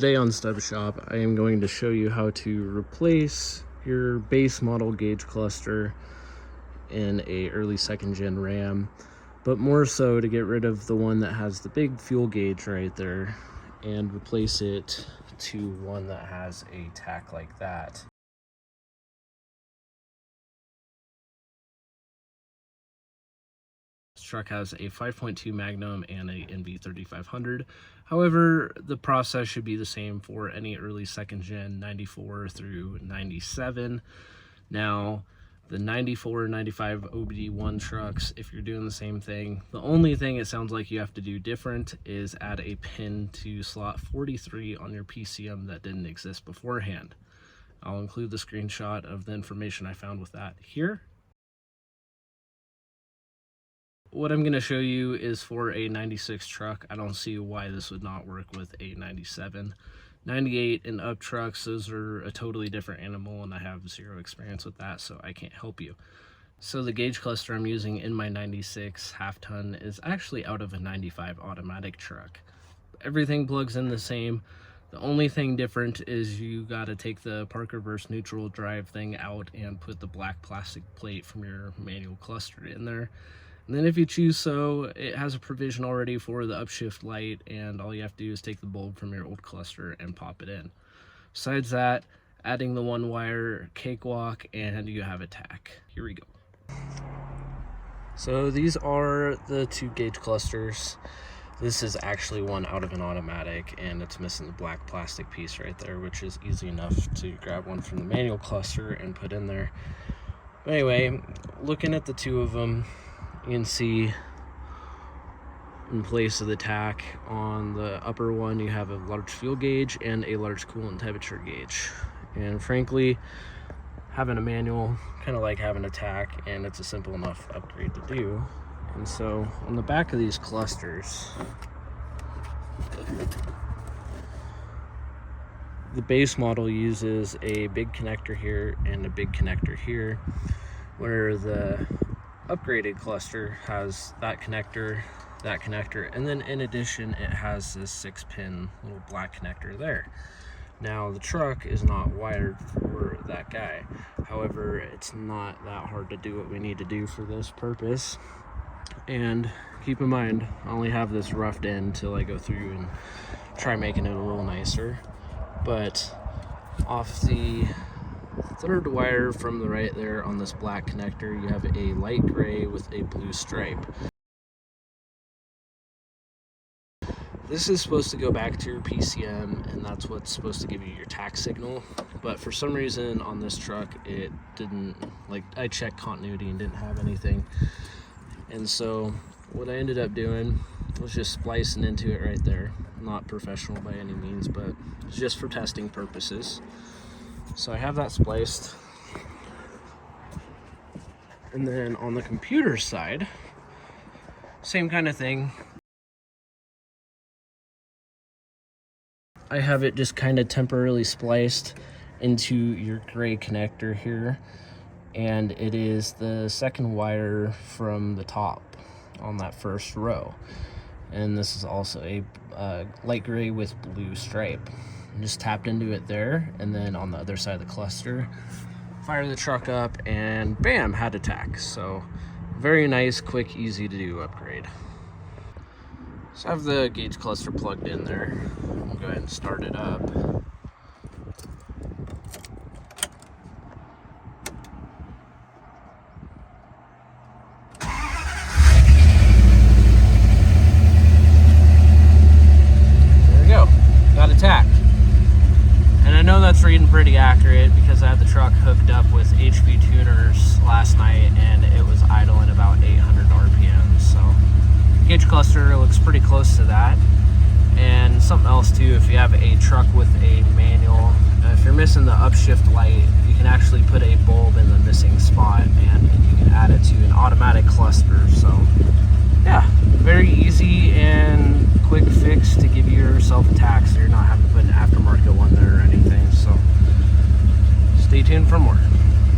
Today on Stub Shop, I am going to show you how to replace your base model gauge cluster in a early second gen Ram, but more so to get rid of the one that has the big fuel gauge right there and replace it to one that has a Tach like that. This truck has a 5.2 Magnum and a NV3500. However, the process should be the same for any early second gen 94 through 97. Now, the 94 and 95 OBD1 trucks, if you're doing the same thing, the only thing it sounds like you have to do different is add a pin to slot 43 on your PCM that didn't exist beforehand. I'll include the screenshot of the information I found with that here. What I'm going to show you is for a 96 truck. I don't see why this would not work with a 97. 98 and up trucks, those are a totally different animal, and I have zero experience with that, so I can't help you. So the gauge cluster I'm using in my 96 half ton is actually out of a 95 automatic truck. Everything plugs in the same. The only thing different is you got to take the park reverse neutral drive thing out and put the black plastic plate from your manual cluster in there. And then if you choose so, it has a provision already for the upshift light, and all you have to do is take the bulb from your old cluster and pop it in. Besides that, adding the one wire cakewalk, and you have a Tach. Here we go. So these are the two gauge clusters. This is actually one out of an automatic, and it's missing the black plastic piece right there, which is easy enough to grab one from the manual cluster and put in there. But anyway, looking at the two of them, you can see in place of the Tach, on the upper one you have a large fuel gauge and a large coolant temperature gauge. And frankly, having a manual, kind of like having a Tach, and it's a simple enough upgrade to do. And so on the back of these clusters, the base model uses a big connector here and a big connector here, where the upgraded cluster has that connector, and then in addition it has this 6-pin little black connector there. Now the truck is not wired for that guy, however it's not that hard to do what we need to do for this purpose. And keep in mind, I only have this roughed in till I go through and try making it a little nicer, but off the third wire from the right there on this black connector, you have a light gray with a blue stripe. This is supposed to go back to your PCM, and that's what's supposed to give you your Tach signal, but for some reason on this truck it didn't, like, I checked continuity and didn't have anything. And so what I ended up doing was just splicing into it right there. Not professional by any means, but it's just for testing purposes. So I have that spliced. And then on the computer side, same kind of thing. I have it just kind of temporarily spliced into your gray connector here. And it is the second wire from the top on that first row. And this is also a light gray with blue stripe. Just tapped into it there, and then on the other side of the cluster, fire the truck up, and bam, had a Tach. So very nice, quick, easy to do upgrade. So I have the gauge cluster plugged in there. I'll go ahead and start it up. There we go, got a Tach. And I know that's reading pretty accurate because I had the truck hooked up with HP tuners last night and it was idling about 800 RPM. So gauge cluster looks pretty close to that. And something else too, if you have a truck with a manual, if you're missing the upshift light, you can actually put a bulb in the missing spot and you can add it to an automatic cluster. So yeah, very easy and quick fix to give yourself a Tach so you're not having to put an aftermarket one there or anything. So stay tuned for more.